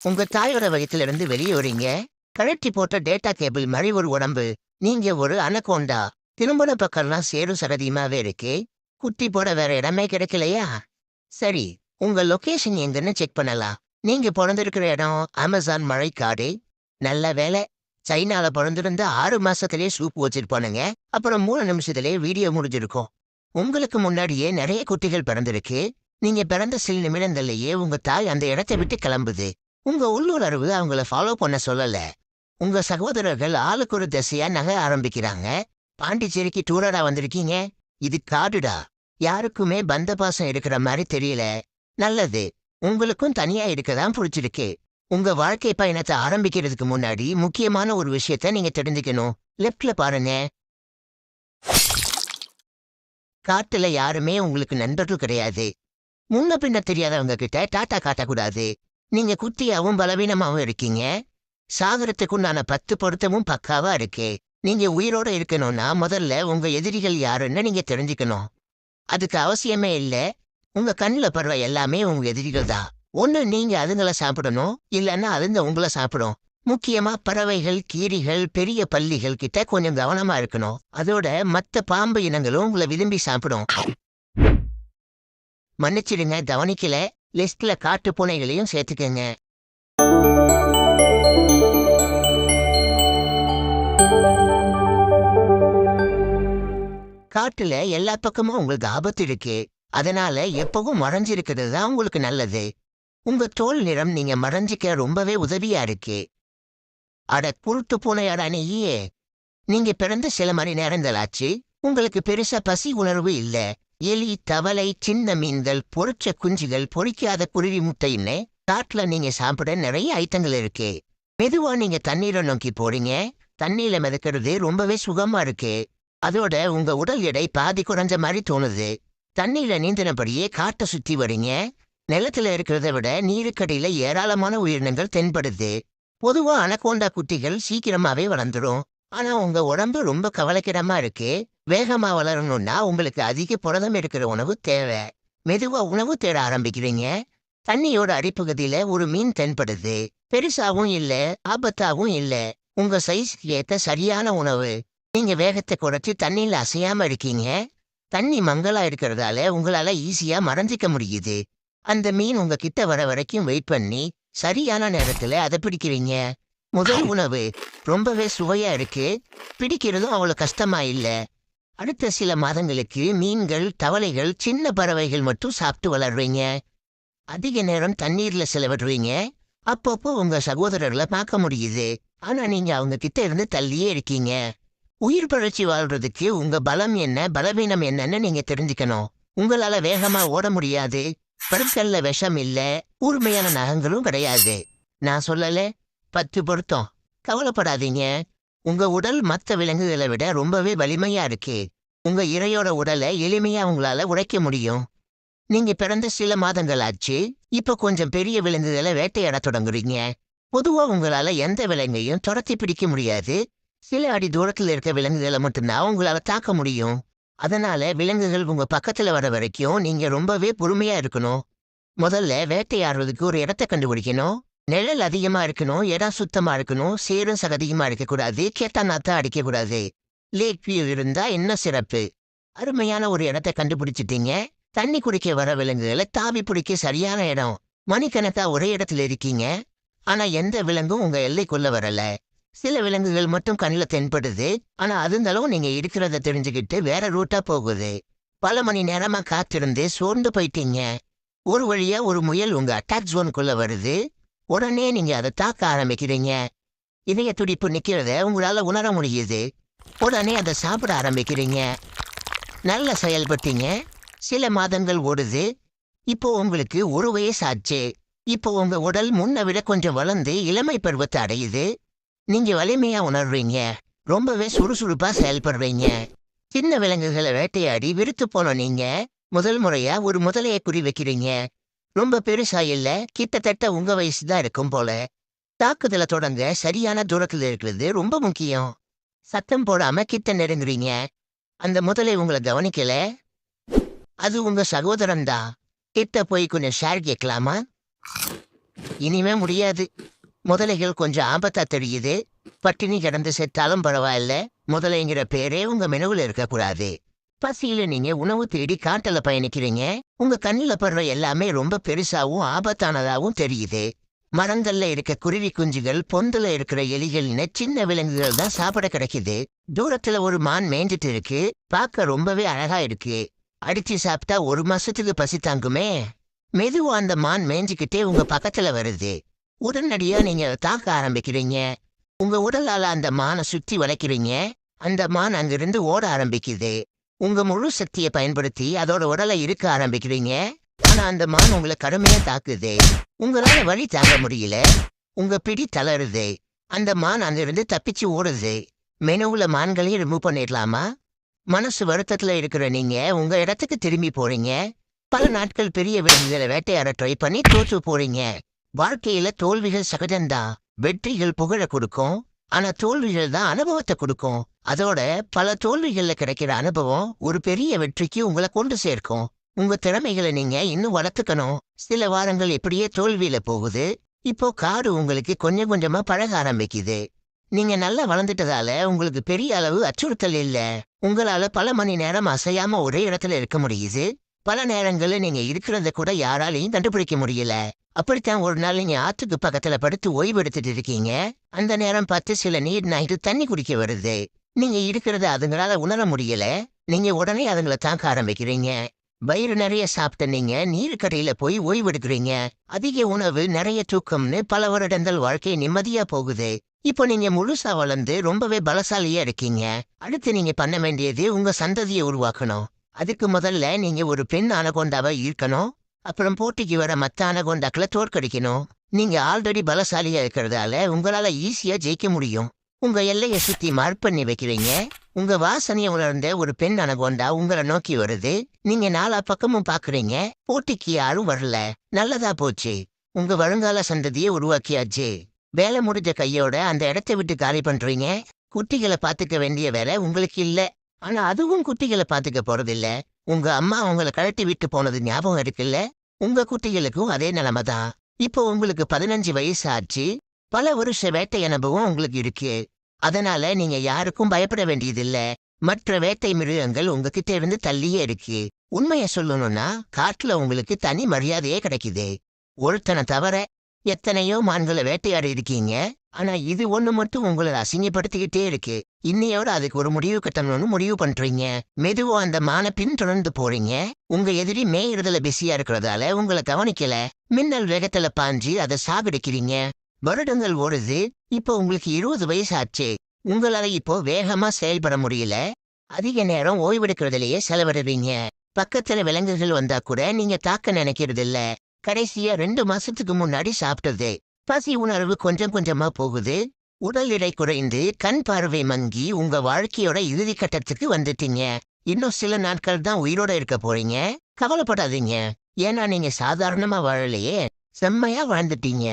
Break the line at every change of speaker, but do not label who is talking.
உங்க தாயோட வயிற்றிலிருந்து வெளியே வரீங்க. கழட்டி போட்ட டேட்டா கேபிள் மாதிரி ஒரு உடம்பு. நீங்க ஒரு அனகோண்டா. திரும்பின பக்கம்லாம் சேரும் சகதியுமாவே இருக்கு. குட்டி போட வேற இடமே கிடைக்கலையா? சரி, உங்க லொகேஷன் எங்கன்னு செக் பண்ணலாம். நீங்க பிறந்திருக்கிற இடம் அமேசான் மழைக்காடு. நல்ல வேலை. சைனால பிறந்திருந்த 6 மாசத்திலேயே சூப் வச்சிருப்பானுங்க. அப்புறம் 3 நிமிஷத்திலேயே வீடியோ முடிஞ்சிருக்கும். உங்களுக்கு முன்னாடியே நிறைய குட்டிகள் பிறந்திருக்கு. நீங்க பிறந்த சில நிமிடங்கள்லயே உங்க தாய் அந்த இடத்தை விட்டு கிளம்புது. உங்க உள்ளுணர்வு அவங்கள ஃபாலோ பண்ண சொல்லல. உங்க சகோதரர்கள் ஆளுக்கு ஒரு திசையா நகர ஆரம்பிக்கிறாங்க. பாண்டிச்சேரிக்கு டூரடா வந்திருக்கீங்க. இது காடுடா. யாருக்குமே பந்த பாசம் இருக்கிற மாதிரி தெரியல. நல்லது. உங்களுக்கும் தனியா இருக்கதான் புடிச்சிருக்கு. உங்க வாழ்க்கை பயணத்தை ஆரம்பிக்கிறதுக்கு முன்னாடி முக்கியமான ஒரு விஷயத்த நீங்க தெரிஞ்சுக்கணும். லெப்ட்ல பாருங்க. காட்டுல யாருமே உங்களுக்கு நண்பர்கள் கிடையாது. முன்ன பின்ன தெரியாதவங்க கிட்ட டாட்டா காட்டக்கூடாது. நீங்க குட்டியாவும் பலவீனமாவும் இருக்கீங்க. சாகரத்துக்குண்டான 10 பொருத்தமும் பக்காவா இருக்கு. நீங்க உயிரோட இருக்கணும்னா முதல்ல உங்க எதிரிகள் யாருன்னு நீங்க தெரிஞ்சுக்கணும். அதுக்கு அவசியமே இல்ல. உங்க கண்ணுல படுற எல்லாமே உங்க எதிரிகள் தான். ஒண்ணு நீங்க அதுங்கள சாப்பிடணும், இல்லன்னா அதுங்க உங்களை சாப்பிடும். முக்கியமா பறவைகள், கீரிகள், பெரிய பல்லிகள் கிட்ட கொஞ்சம் கவனமா இருக்கணும். அதோட மத்த பாம்பு இனங்களும் உங்களை விரும்பி சாப்பிடும். மன்னிச்சிடுங்க, கவனிக்கல. லிஸ்ட்ல காட்டு பூனைகளையும் சேர்த்துக்கங்க. காட்டுல எல்லா பக்கமும் உங்களுக்கு ஆபத்து இருக்கு. அதனால எப்பவும் மறைஞ்சிருக்கிறது தான் உங்களுக்கு நல்லது. உங்க தோல் நிறம் நீங்க மறைஞ்சிக்க ரொம்பவே உதவியா இருக்கு. அட குருட்டு பூனையாடா நீயே! நீங்க பிறந்த சில மணி நேரங்கள் ஆச்சு. உங்களுக்கு பெருசா பசி உணர்வு இல்ல. எலி, தவளை, சின்ன மீன்கள், பொரிச்ச குஞ்சுகள், பொரிக்காத குருவி முட்டைன்னு காட்டுல நீங்க சாப்பிட நிறைய ஐட்டங்கள் இருக்கு. மெதுவா நீங்க தண்ணீரை நோக்கி போறீங்க. தண்ணீர்ல மிதக்கிறது ரொம்பவே சுகமா இருக்கு. அதோட உங்க உடல் எடை பாதி குறைஞ்ச மாதிரி தோணுது. தண்ணீர்ல நீந்தினபடியே காட்டை சுத்தி வரீங்க. நிலத்துல இருக்கிறத விட நீருக்கடியில ஏராளமான உயிரினங்கள் தென்படுது. பொதுவா அனகோண்டா குட்டிகள் சீக்கிரமாவே வளர்ந்துடும். ஆனா உங்க உடம்பு ரொம்ப கவலைக்கிடமா இருக்கு. வேகமா வளரணும்னா உங்களுக்கு அதிக புரதம் இருக்கிற உணவு தேவை. மெதுவா உணவு தேட ஆரம்பிக்கிறீங்க. தண்ணியோட அடிப்பகுதியில ஒரு மீன் தென்படுது. பெருசாவும் இல்ல, ஆபத்தாவும் இல்ல. உங்க சைஸ்க்கு ஏத்த சரியான உணவு. நீங்க வேகத்தை குறைச்சு தண்ணியில அசையாம இருக்கீங்க. தண்ணி மங்களா இருக்கிறதால உங்களால ஈஸியா மறைஞ்சிக்க முடியுது. அந்த மீன் உங்க கிட்ட வர வரைக்கும் வெயிட் பண்ணி சரியான நேரத்துல அதை பிடிக்கிறீங்க. முதல் உணவு ரொம்பவே சுவையா இருக்கு. பிடிக்கிறதும் அவ்வளவு கஷ்டமா இல்ல. அடுத்த சில மாதங்களுக்கு மீன்கள், தவளைகள், சின்ன பறவைகள் மட்டும் சாப்பிட்டு வளர்றீங்க. அதிக நேரம் தண்ணீர்ல செலவிடுறீங்க. அப்பப்போ உங்க சகோதரர்களை பார்க்க முடியுது. ஆனா நீங்க அவங்க கிட்ட இருந்து தள்ளியே இருக்கீங்க. உயிர் பழச்சி வாழ்றதுக்கு உங்க பலம் என்ன, பலவீனம் என்னன்னு நீங்க தெரிஞ்சுக்கணும். உங்களால வேகமா ஓட முடியாது. பற்கள்ல விஷம் இல்ல. கூர்மையான நகங்களும் கிடையாது. நான் சொல்லல. 10 பொருத்தம். கவலைப்படாதீங்க. உங்க உடல் மற்ற விலங்குகளை விட ரொம்பவே வலிமையா இருக்கு. உங்க இரையோட உடலை எளிமையா உங்களால உடைக்க முடியும். நீங்க பிறந்த சில மாதங்கள் ஆச்சு. இப்ப கொஞ்சம் பெரிய விலங்குகளை வேட்டையாட தொடங்குறீங்க. பொதுவா உங்களால எந்த விலங்கையும் துரத்தி பிடிக்க முடியாது. சில அடி தூரத்துல இருக்க விலங்குகளை மட்டும்தான் உங்களால தாக்க முடியும். அதனால விலங்குகள் உங்க பக்கத்துல வர வரைக்கும் நீங்க ரொம்பவே பொறுமையா இருக்கணும். முதல்ல வேட்டையாடுறதுக்கு ஒரு இடத்த கண்டுபிடிக்கணும். நிழல் அதிகமா இருக்கணும், இடம் சுத்தமா இருக்கணும், சேரும் சகதியுமா இருக்கக்கூடாது, கேட்டா நாத்தா அடிக்கக்கூடாது. லேக் வியூ இருந்தா என்ன சிறப்பு. அருமையான ஒரு இடத்த கண்டுபிடிச்சிட்டீங்க. தண்ணி குடிக்க வர விலங்குகளை தாவி பிடிக்க சரியான இடம். மணிக்கணக்கா ஒரே இடத்துல இருக்கீங்க. ஆனா எந்த விலங்கும் உங்க எல்லைக்குள்ள வரல. சில விலங்குகள் மட்டும் கண்ணில் தென்படுது. ஆனா அதுங்களும் நீங்க இருக்கிறத தெரிஞ்சுக்கிட்டு வேற ரூட்டா போகுது. பல மணி நேரமா காத்திருந்து சோர்ந்து போயிட்டீங்க. ஒரு வழியா ஒரு முயல் உங்க அட்டாக் ஜோனுக்குள்ள வருது. உடனே நீங்க அதை தாக்க ஆரம்பிக்கிறீங்க. இதய துடிப்பு நிக்கிறத உங்களால உணர முடியுது. உடனே அதை சாப்பிட ஆரம்பிக்கிறீங்க. நல்ல செயல்பட்டீங்க. சில மாதங்கள் ஓடுது. இப்போ உங்களுக்கு ஒரு வயசாச்சு. இப்போ உங்க உடல் முன்ன விட கொஞ்சம் வளர்ந்து இளமை பருவத்தை அடையுது. நீங்க வலிமையா உணர்றீங்க. ரொம்பவே சுறுசுறுப்பா செயல்படுறீங்க. சின்ன விலங்குகளை வேட்டையாடி விருத்து போன நீங்க முதல் முறையா ஒரு முதலையை குறி வைக்கிறீங்க. ரொம்ப பெருசா இல்ல, கிட்டத்தட்ட உங்க வயசுதான் இருக்கும் போல. தாக்குதலை தொடங்க சரியான தூரத்துல இருக்கிறது ரொம்ப முக்கியம். சத்தம் போடாம கிட்ட நெருங்குறீங்க. அந்த முதலை உங்களை கவனிக்கல. அது உங்க சகோதரன் தான். கிட்ட போய் கொஞ்சம் ஷேர் கேட்கலாமா? இனிமே முடியாது. முதலைகள் கொஞ்சம் ஆபத்தா தெரியுது. பட்டினி கிடந்து செத்தாலும் பரவாயில்ல. முதலைங்கிற பேரே உங்க மெனுவில் இருக்கக்கூடாது. பசியில நீங்க உணவு தேடி காட்டுல பயணிக்கிறீங்க. உங்க கண்ணுல படுற எல்லாமே ரொம்ப பெருசாவும் ஆபத்தானதாவும் தெரியுது. மரங்கள்ல இருக்க குருவி குஞ்சுகள், பொந்துல இருக்கிற எலிகள்னு சின்ன விலங்குகள் தான் சாப்பிட கிடைக்குது. தூரத்துல ஒரு மான் மேய்ஞ்சிட்டு இருக்கு. பார்க்க ரொம்பவே அழகா இருக்கு. அடிச்சு சாப்பிட்டா 1 மாசத்துக்கு பசி தாங்குமே. மெதுவா அந்த மான் மேய்ஞ்சிக்கிட்டே உங்க பக்கத்துல வருது. உடனடியா நீங்க அதை தாக்க ஆரம்பிக்கிறீங்க. உங்க உடலால அந்த மானை சுத்தி வளைக்கிறீங்க. அந்த மான் அங்கிருந்து ஓட ஆரம்பிக்குது. உங்க முழு சக்தியை பயன்படுத்தி அதோட உடலை இருக்க ஆரம்பிக்கிறீங்க. ஆனா அந்த மான் உங்களை கடுமையா தாக்குது. உங்களால வழி தாங்க முடியல. உங்க பிடி தளருது. அந்த மான் அங்கிருந்து தப்பிச்சு ஓடுது. மெனுவுல மான்களையும் ரிமூவ் பண்ணிடலாமா? மனசு வருத்தத்துல இருக்கிற நீங்க உங்க இடத்துக்கு திரும்பி போறீங்க. பல நாட்கள் பெரிய விலங்குகளை வேட்டையாட ட்ரை பண்ணி தோற்று போறீங்க. வாழ்க்கையில தோல்விகள் சகஜம்தான். வெற்றிகள் புகழ கொடுக்கும். ஆனா தோல்விகள் தான் அனுபவத்தை கொடுக்கும். அதோட பல தோல்விகள்ல கிடைக்கிற அனுபவம் ஒரு பெரிய வெற்றிக்கு உங்களை கொண்டு சேர்க்கும். உங்க திறமைகளை நீங்க இன்னும் வளர்த்துக்கணும். சில வாரங்கள் இப்படியே தோல்வியில போகுது. இப்போ காடு உங்களுக்கு கொஞ்சம் கொஞ்சமா பழக ஆரம்பிக்குது. நீங்க நல்லா வளர்ந்துட்டதால உங்களுக்கு பெரிய அளவு அச்சுறுத்தல் இல்ல. உங்களால பல மணி நேரம் அசையாம ஒரே இடத்துல இருக்க முடியுது. பல நேரங்கள்ல நீங்க இருக்கிறத கூட யாராலையும் கண்டுபிடிக்க முடியல. அப்படித்தான் ஒரு நாள் நீங்க ஆத்துக்கு பக்கத்துல படுத்து ஓய்வு எடுத்துட்டு இருக்கீங்க. அந்த நேரம் பார்த்து சில நீர் நாய்க்கு தண்ணி குடிக்க வருது. நீங்க இருக்கிறத அதுங்களால உணர முடியல. நீங்க உடனே அதுங்களை தாக்க ஆரம்பிக்கிறீங்க. வயிறு நிறைய சாப்பிட்ட நீங்க நீருக்கரையில போய் ஓய்வு எடுக்கிறீங்க. அதிக உணவு, நிறைய தூக்கம்னு பல வருடங்கள் வாழ்க்கை நிம்மதியா போகுது. இப்போ நீங்க முழுசா வளர்ந்து ரொம்பவே பலசாலியா இருக்கீங்க. அடுத்து நீங்க பண்ண வேண்டியது உங்க சந்ததியை உருவாக்கணும். அதுக்கு முதல்ல நீங்க ஒரு பெண் அனகொண்டாவை ஈர்க்கணும். அப்புறம் போட்டிக்கு வர மத்த அனகொண்டாக்களை தோற்கடிக்கணும். நீங்க ஆல்ரெடி பலசாலியா இருக்கிறதால உங்களால ஈஸியா ஜெயிக்க முடியும். உங்க எல்லையை சுத்தி மார்க் பண்ணி வைக்கிறீங்க. உங்க வாசனையை உணர்ந்த ஒரு பெண் அனகொண்டா உங்களை நோக்கி வருது. நீங்க நாலா பக்கமும் பாக்குறீங்க. போட்டிக்கு யாரும் வரல. நல்லதா போச்சு. உங்க வருங்கால சந்ததியை உருவாக்கியாச்சு. வேலை முடிஞ்ச கையோட அந்த இடத்தை விட்டு காலி பண்றீங்க. குட்டிகளை பாத்துக்க வேண்டிய வேலை உங்களுக்கு இல்ல. ஆனா அதுவும் குட்டிகளை பாத்துக்க போறதில்ல. உங்க அம்மா உங்களை கழட்டி விட்டு போனது ஞாபகம் இருக்குல்ல? உங்க குட்டிகளுக்கும் அதே நிலைமை தான். இப்போ உங்களுக்கு 15 வயசு ஆச்சு. பல வருஷ வேட்டை அனுபவம் உங்களுக்கு இருக்கு. அதனால நீங்க யாருக்கும் பயப்பட வேண்டியதில்ல. மற்ற வேட்டை மிருகங்கள் உங்ககிட்ட இருந்து தள்ளியே இருக்கு. உண்மைய சொல்லணும்னா காட்டுல உங்களுக்கு தனி மரியாதையே கிடைக்குது. ஒருத்தனை தவிர எத்தனையோ மான்களை வேட்டையாடி இருக்கீங்க. ஆனா இது ஒண்ணு மட்டும் உங்களை அசிங்கப்படுத்திக்கிட்டே இருக்கு. இன்னையோட அதுக்கு ஒரு முடிவு கட்டணும்னு முடிவு பண்றீங்க. மெதுவா அந்த மானை பின்தொடர்ந்து போறீங்க. உங்க எதிரி மேயிறதுல பிஸியா இருக்கிறதால உங்களை கவனிக்கல. மின்னல் வேகத்துல பாஞ்சு அதை சாகடிக்கிறீங்க. வருடங்கள் ஓடுது. இப்போ உங்களுக்கு 20 வயசு ஆச்சு. உங்களால இப்போ வேகமா செயல்பட முடியல. அதிக நேரம் ஓய்வெடுக்கிறதுலயே செலவிடுறீங்க. பக்கத்துல விலங்குகள் வந்தா கூட நீங்க தாக்க நினைக்கிறது இல்ல. கடைசியா 2 மாசத்துக்கு முன்னாடி சாப்பிட்டது. பசி உணர்வு கொஞ்சம் கொஞ்சமா போகுது. உடல் எடை குறைந்து கண் பார்வை மங்கி உங்க வாழ்க்கையோட இறுதி கட்டத்துக்கு வந்துட்டீங்க. இன்னும் சில நாட்கள் தான் உயிரோட இருக்க போறீங்க. கவலைப்படாதீங்க. ஏன்னா நீங்க சாதாரணமா வாழலையே, செம்மையா வாழ்ந்துட்டீங்க.